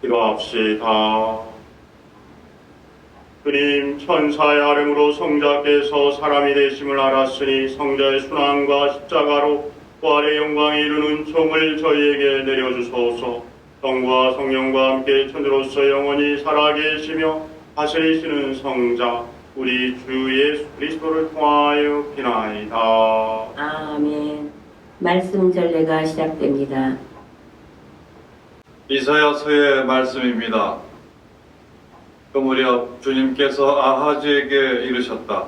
기도합시다. 주님, 천사의 아름으로 성자께서 사람이 되심을 알았으니 성자의 순환과 십자가로 부활의 영광에 이르는 종을 저희에게 내려주소서. 성부와 성령과 함께 천주로서 영원히 살아계시며 다스리시는 성자 우리 주 예수 그리스도를 통하여 비나이다. 아멘. 말씀 전례가 시작됩니다. 이사야서의 말씀입니다. 그 무렵 주님께서 아하즈에게 이르셨다.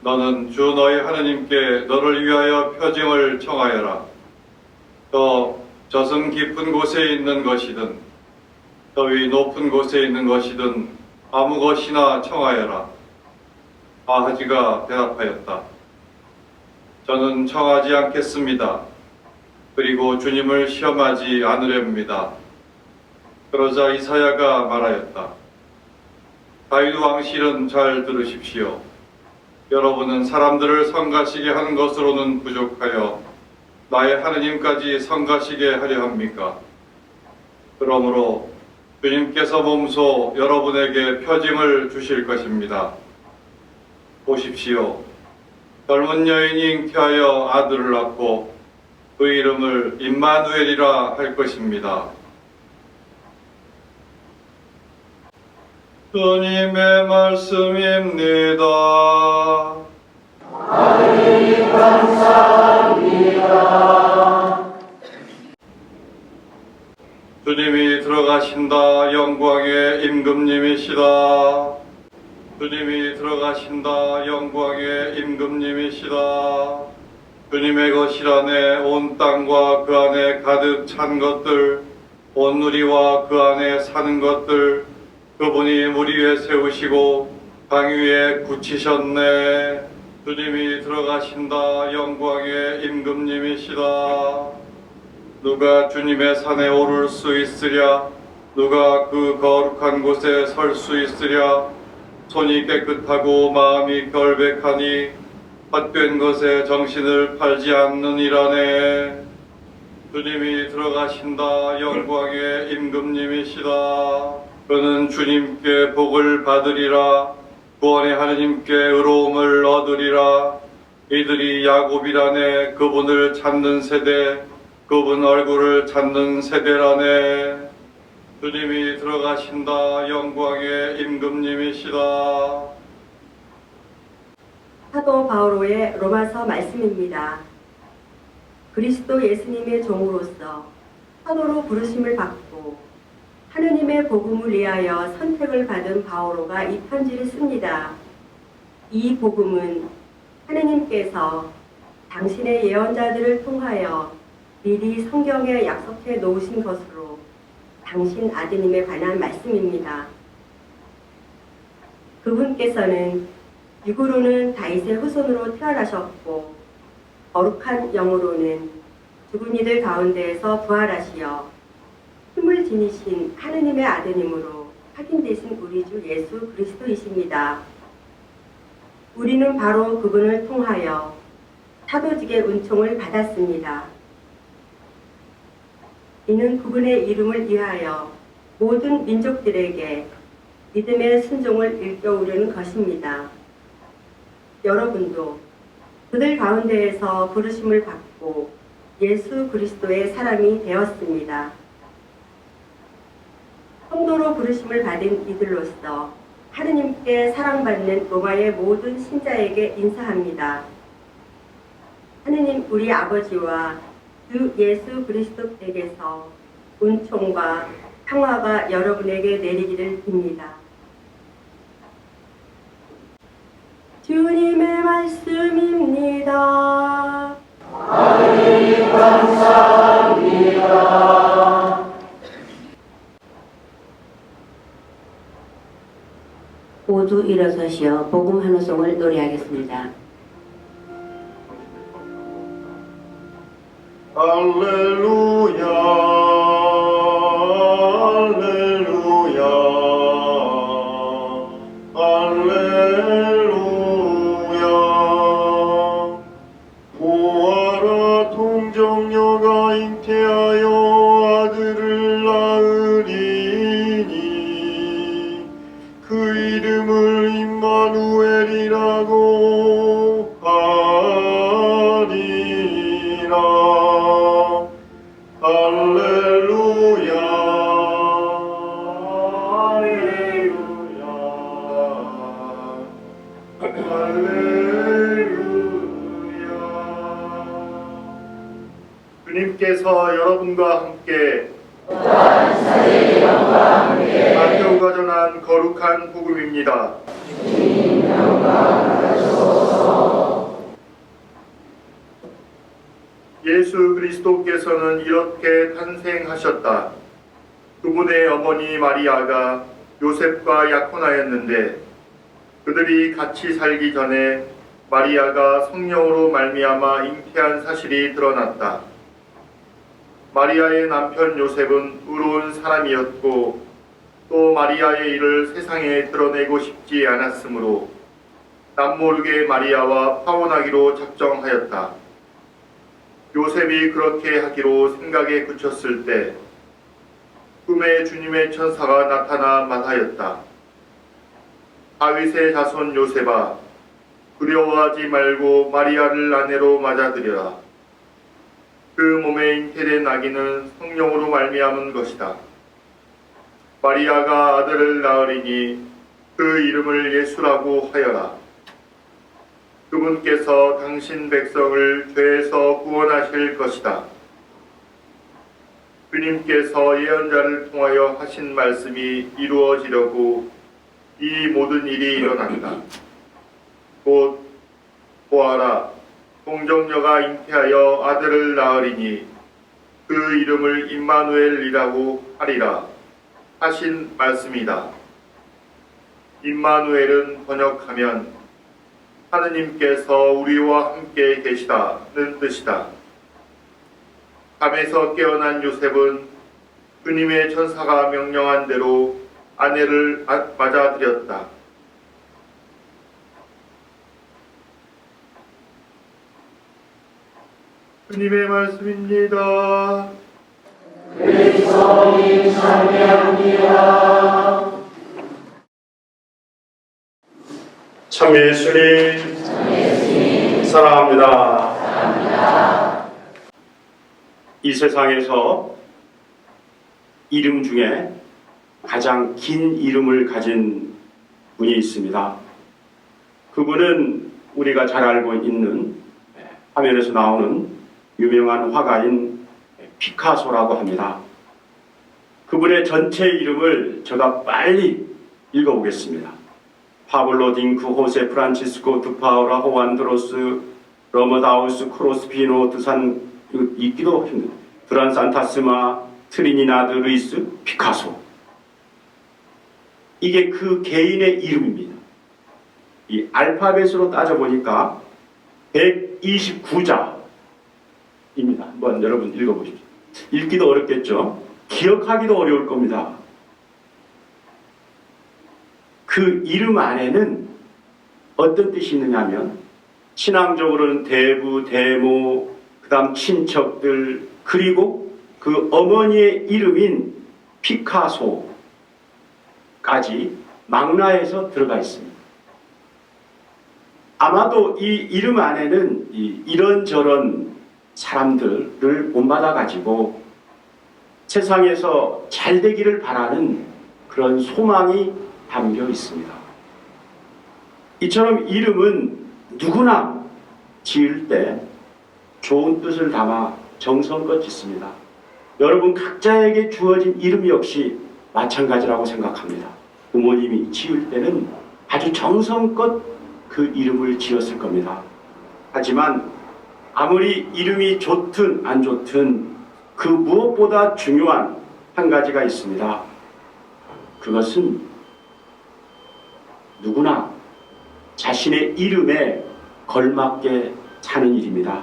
너는 주 너희 하느님께 너를 위하여 표징을 청하여라. 또 저승 깊은 곳에 있는 것이든 더위 높은 곳에 있는 것이든 아무 것이나 청하여라. 아하지가 대답하였다. 저는 청하지 않겠습니다. 그리고 주님을 시험하지 않으렵니다. 그러자 이사야가 말하였다. 다윗 왕실은 잘 들으십시오. 여러분은 사람들을 성가시게 하는 것으로는 부족하여 나의 하느님까지 성가시게 하려 합니까? 그러므로 주님께서 몸소 여러분에게 표징을 주실 것입니다. 보십시오. 젊은 여인이 잉태하여 아들을 낳고 그 이름을 임마누엘이라 할 것입니다. 주님의 말씀입니다. 하느님 감사합니다. 주님이 들어가신다. 영광의 임금님이시다. 주님이 들어가신다. 영광의 임금님이시다. 주님의 거실 안에 온 땅과 그 안에 가득 찬 것들, 온 누리와 그 안에 사는 것들, 그분이 물 위에 세우시고 강 위에 굳히셨네. 주님이 들어가신다. 영광의 임금님이시다. 누가 주님의 산에 오를 수 있으랴? 누가 그 거룩한 곳에 설 수 있으랴? 손이 깨끗하고 마음이 결백하니 헛된 것에 정신을 팔지 않느니라네. 주님이 들어가신다. 영광의 임금님이시다. 그는 주님께 복을 받으리라. 구원의 하느님께 의로움을 얻으리라. 이들이 야곱이라네. 그분을 찾는 세대, 그분 얼굴을 찾는 세대라네. 주님이 들어가신다. 영광의 임금님이시다. 사도 바오로의 로마서 말씀입니다. 그리스도 예수님의 종으로서 사도로 부르심을 받고 하느님의 복음을 위하여 선택을 받은 바오로가 이 편지를 씁니다. 이 복음은 하느님께서 당신의 예언자들을 통하여 미리 성경에 약속해 놓으신 것으로 당신 아드님에 관한 말씀입니다. 그분께서는 육으로는 다윗의 후손으로 태어나셨고 거룩한 영으로는 죽은 이들 가운데에서 부활하시어 힘을 지니신 하느님의 아드님으로 확인되신 우리 주 예수 그리스도이십니다. 우리는 바로 그분을 통하여 사도직의 은총을 받았습니다. 이는 그분의 이름을 위하여 모든 민족들에게 믿음의 순종을 일깨우려는 것입니다. 여러분도 그들 가운데에서 부르심을 받고 예수 그리스도의 사람이 되었습니다. 성도로 부르심을 받은 이들로서 하느님께 사랑받는 로마의 모든 신자에게 인사합니다. 하느님 우리 아버지와 주 예수 그리스도에게서 은총과 평화가 여러분에게 내리기를 빕니다. 주님의 말씀입니다. 하느님 감사합니다. 모두 일어서시어 복음 한 호송을 노래하겠습니다. 할렐루야 할렐루야 할렐루야 그 이름을 임마누엘이라고 하리라. 할렐루야, 할렐루야, 할렐루야. 주님께서 여러분과 함께 마태오가 전한 거룩한 복음입니다. 예수 그리스도께서는 이렇게 탄생하셨다. 그분의 어머니 마리아가 요셉과 약혼하였는데 그들이 같이 살기 전에 마리아가 성령으로 말미암아 잉태한 사실이 드러났다. 마리아의 남편 요셉은 의로운 사람이었고 또 마리아의 일을 세상에 드러내고 싶지 않았으므로 남모르게 마리아와 파혼하기로 작정하였다. 요셉이 그렇게 하기로 생각에 그쳤을 때 꿈에 주님의 천사가 나타나 말하였다. 다윗의 자손 요셉아, 두려워하지 말고 마리아를 아내로 맞아들여라. 그 몸에 잉태된 아기는 성령으로 말미암은 것이다. 마리아가 아들을 낳으리니 그 이름을 예수라고 하여라. 그분께서 당신 백성을 죄에서 구원하실 것이다. 주님께서 예언자를 통하여 하신 말씀이 이루어지려고 이 모든 일이 일어난다. 곧 보아라, 동정녀가 잉태하여 아들을 낳으리니 그 이름을 임마누엘이라고 하리라 하신 말씀이다. 임마누엘은 번역하면 하느님께서 우리와 함께 계시다는 뜻이다. 밤에서 깨어난 요셉은 주님의 천사가 명령한 대로 아내를 맞아들였다. 주님의 말씀입니다. 그리스도님 찬양합니다. 참 예수님 사랑합니다. 이 세상에서 이름 중에 가장 긴 이름을 가진 분이 있습니다. 그분은 우리가 잘 알고 있는 화면에서 나오는 유명한 화가인 피카소라고 합니다. 그분의 전체 이름을 제가 빨리 읽어보겠습니다. 파블로 딩크, 호세 프란치스코, 두파우라, 호안드로스, 러머다우스, 크로스피노, 드산, 이거 읽기도 힘든 드란 산타스마, 트리니나드, 루이스, 피카소. 이게 그 개인의 이름입니다. 이 알파벳으로 따져보니까 129자입니다. 한번 여러분 읽어보십시오. 읽기도 어렵겠죠? 기억하기도 어려울 겁니다. 그 이름 안에는 어떤 뜻이 있느냐면 신앙적으로는 대부, 대모, 그 다음 친척들, 그리고 그 어머니의 이름인 피카소까지 망라해서 들어가 있습니다. 아마도 이 이름 안에는 이런저런 사람들을 본받아 가지고 세상에서 잘 되기를 바라는 그런 소망이 담겨 있습니다. 이처럼 이름은 누구나 지을 때 좋은 뜻을 담아 정성껏 짓습니다. 여러분 각자에게 주어진 이름 역시 마찬가지라고 생각합니다. 부모님이 지을 때는 아주 정성껏 그 이름을 지었을 겁니다. 하지만 아무리 이름이 좋든 안 좋든 그 무엇보다 중요한 한 가지가 있습니다. 그것은 누구나 자신의 이름에 걸맞게 사는 일입니다.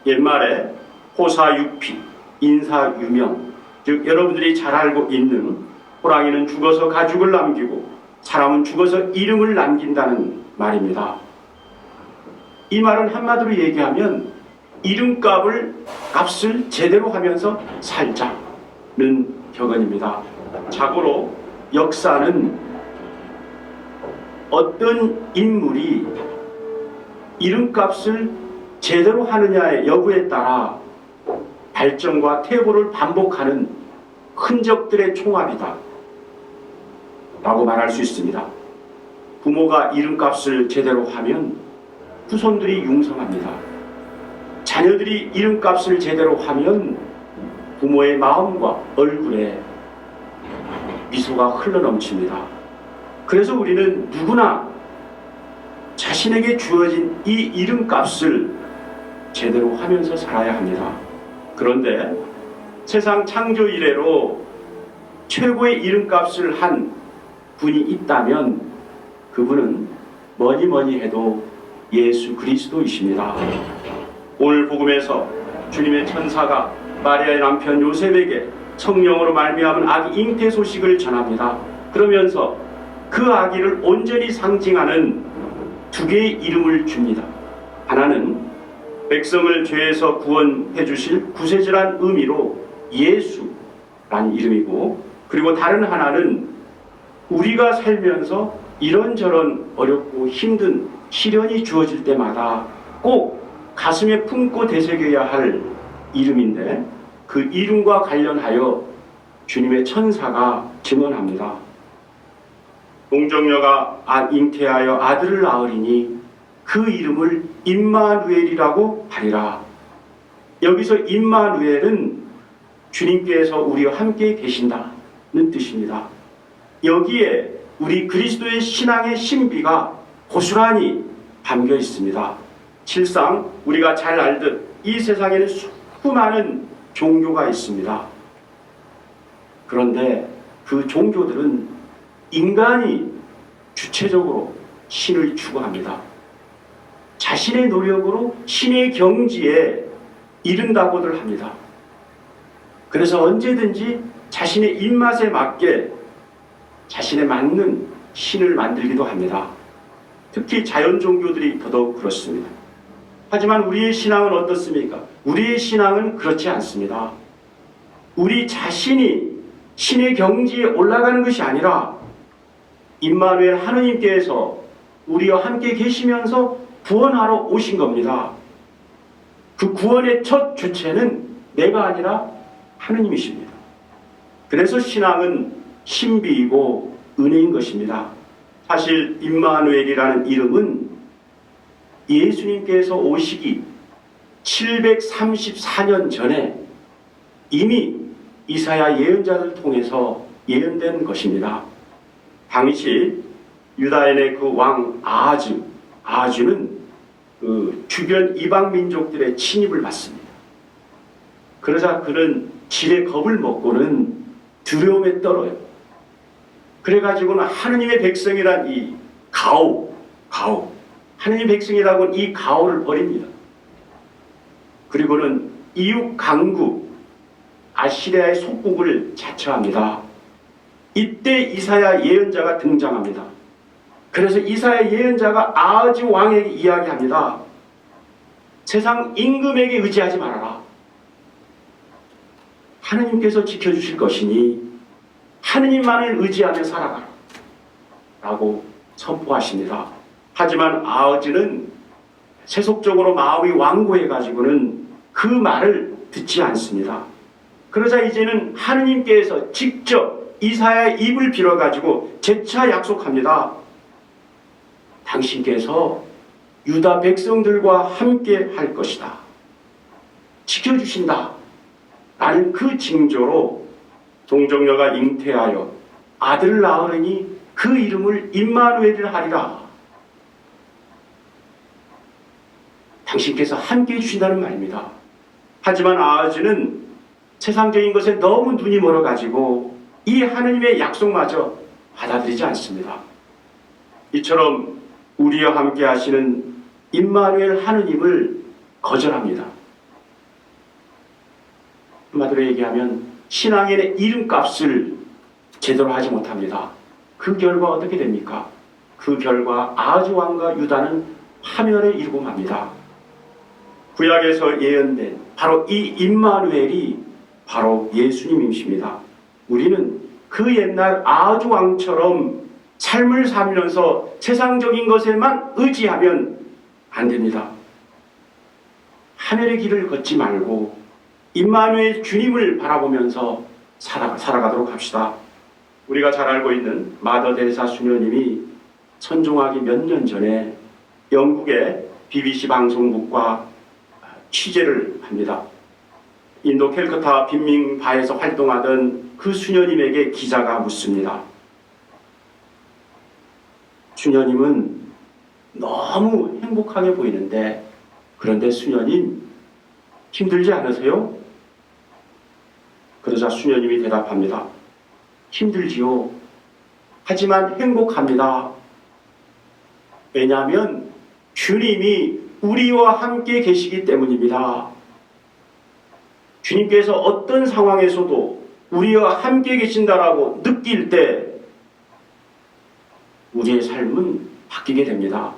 옛말에 호사유피, 인사유명, 즉 여러분들이 잘 알고 있는 호랑이는 죽어서 가죽을 남기고 사람은 죽어서 이름을 남긴다는 말입니다. 이 말은 한마디로 얘기하면 값을 제대로 하면서 살자는 격언입니다. 자고로 역사는 어떤 인물이 이름값을 제대로 하느냐의 여부에 따라 발전과 퇴보를 반복하는 흔적들의 총합이다 라고 말할 수 있습니다. 부모가 이름값을 제대로 하면 후손들이 융성합니다. 자녀들이 이름값을 제대로 하면 부모의 마음과 얼굴에 미소가 흘러넘칩니다. 그래서 우리는 누구나 자신에게 주어진 이 이름값을 제대로 하면서 살아야 합니다. 그런데 세상 창조 이래로 최고의 이름값을 한 분이 있다면 그분은 뭐니 해도 예수 그리스도이십니다. 오늘 복음에서 주님의 천사가 마리아의 남편 요셉에게 성령으로 말미암은 아기 잉태 소식을 전합니다. 그러면서 그 아기를 온전히 상징하는 두 개의 이름을 줍니다. 하나는 백성을 죄에서 구원해 주실 구세주란 의미로 예수란 이름이고, 그리고 다른 하나는 우리가 살면서 이런저런 어렵고 힘든 시련이 주어질 때마다 꼭 가슴에 품고 되새겨야 할 이름인데, 그 이름과 관련하여 주님의 천사가 증언합니다. 동정녀가 잉태하여 아들을 낳으리니 그 이름을 임마누엘이라고 하리라. 여기서 임마누엘은 주님께서 우리와 함께 계신다는 뜻입니다. 여기에 우리 그리스도의 신앙의 신비가 고스란히 담겨 있습니다. 실상 우리가 잘 알듯 이 세상에는 수많은 종교가 있습니다. 그런데 그 종교들은 인간이 주체적으로 신을 추구합니다. 자신의 노력으로 신의 경지에 이른다고들 합니다. 그래서 언제든지 자신의 입맛에 맞게 자신에 맞는 신을 만들기도 합니다. 특히 자연 종교들이 더더욱 그렇습니다. 하지만 우리의 신앙은 어떻습니까? 우리의 신앙은 그렇지 않습니다. 우리 자신이 신의 경지에 올라가는 것이 아니라 임마누엘 하느님께서 우리와 함께 계시면서 구원하러 오신 겁니다. 그 구원의 첫 주체는 내가 아니라 하느님이십니다. 그래서 신앙은 신비이고 은혜인 것입니다. 사실 임마누엘이라는 이름은 예수님께서 오시기 734년 전에 이미 이사야 예언자를 통해서 예언된 것입니다. 당시 유다인의 그 왕 아하즈는 그 주변 이방 민족들의 침입을 받습니다. 그러자 그는 질의 겁을 먹고는 두려움에 떨어요. 그래가지고는 하느님의 백성이란 이 가오 하느님 백성이라고는 이 가오를 버립니다. 그리고는 이웃 강국 아시리아의 속국을 자처합니다. 이때 이사야 예언자가 등장합니다. 그래서 이사야 예언자가 아하즈 왕에게 이야기합니다. 세상 임금에게 의지하지 말아라. 하느님께서 지켜주실 것이니 하느님만을 의지하며 살아가라 라고 선포하십니다. 하지만 아하즈는 세속적으로 마음이 완고해가지고는 그 말을 듣지 않습니다. 그러자 이제는 하느님께서 직접 이사야의 입을 빌어가지고 재차 약속합니다. 당신께서 유다 백성들과 함께 할 것이다. 지켜주신다. 라는 그 징조로 동정녀가 잉태하여 아들을 낳으니 그 이름을 임마누엘이라 하리라. 당신께서 함께 해주신다는 말입니다. 하지만 아하즈는 세상적인 것에 너무 눈이 멀어가지고 이 하느님의 약속마저 받아들이지 않습니다. 이처럼 우리와 함께 하시는 임마누엘 하느님을 거절합니다. 한마디로 얘기하면 신앙인의 이름값을 제대로 하지 못합니다. 그 결과 어떻게 됩니까? 그 결과 아하즈 왕과 유다는 파멸에 이르고 맙니다. 구약에서 예언된 바로 이 임마누엘이 바로 예수님이십니다. 우리는 그 옛날 아하즈 왕처럼 삶을 살면서 세상적인 것에만 의지하면 안 됩니다. 하늘의 길을 걷지 말고 임마누엘 주님을 바라보면서 살아가도록 합시다. 우리가 잘 알고 있는 마더 데레사 수녀님이 선종하기 몇 년 전에 영국의 BBC 방송국과 취재를 합니다. 인도 캘커타 빈민바에서 활동하던 그 수녀님에게 기자가 묻습니다. 수녀님은 너무 행복하게 보이는데 그런데 수녀님 힘들지 않으세요? 그러자 수녀님이 대답합니다. 힘들지요. 하지만 행복합니다. 왜냐하면 주님이 우리와 함께 계시기 때문입니다. 주님께서 어떤 상황에서도 우리와 함께 계신다라고 느낄 때 우리의 삶은 바뀌게 됩니다.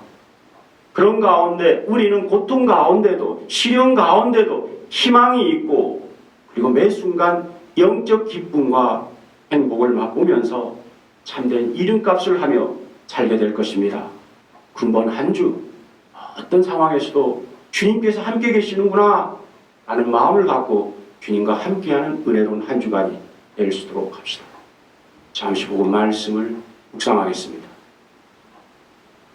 그런 가운데 우리는 고통 가운데도 시련 가운데도 희망이 있고 그리고 매 순간 영적 기쁨과 행복을 맛보면서 참된 이름값을 하며 살게 될 것입니다. 군번 한 주 어떤 상황에서도 주님께서 함께 계시는구나 라는 마음을 갖고 주님과 함께하는 은혜로운 한 주간이 될 수 있도록 합시다. 잠시 보고 말씀을 묵상하겠습니다.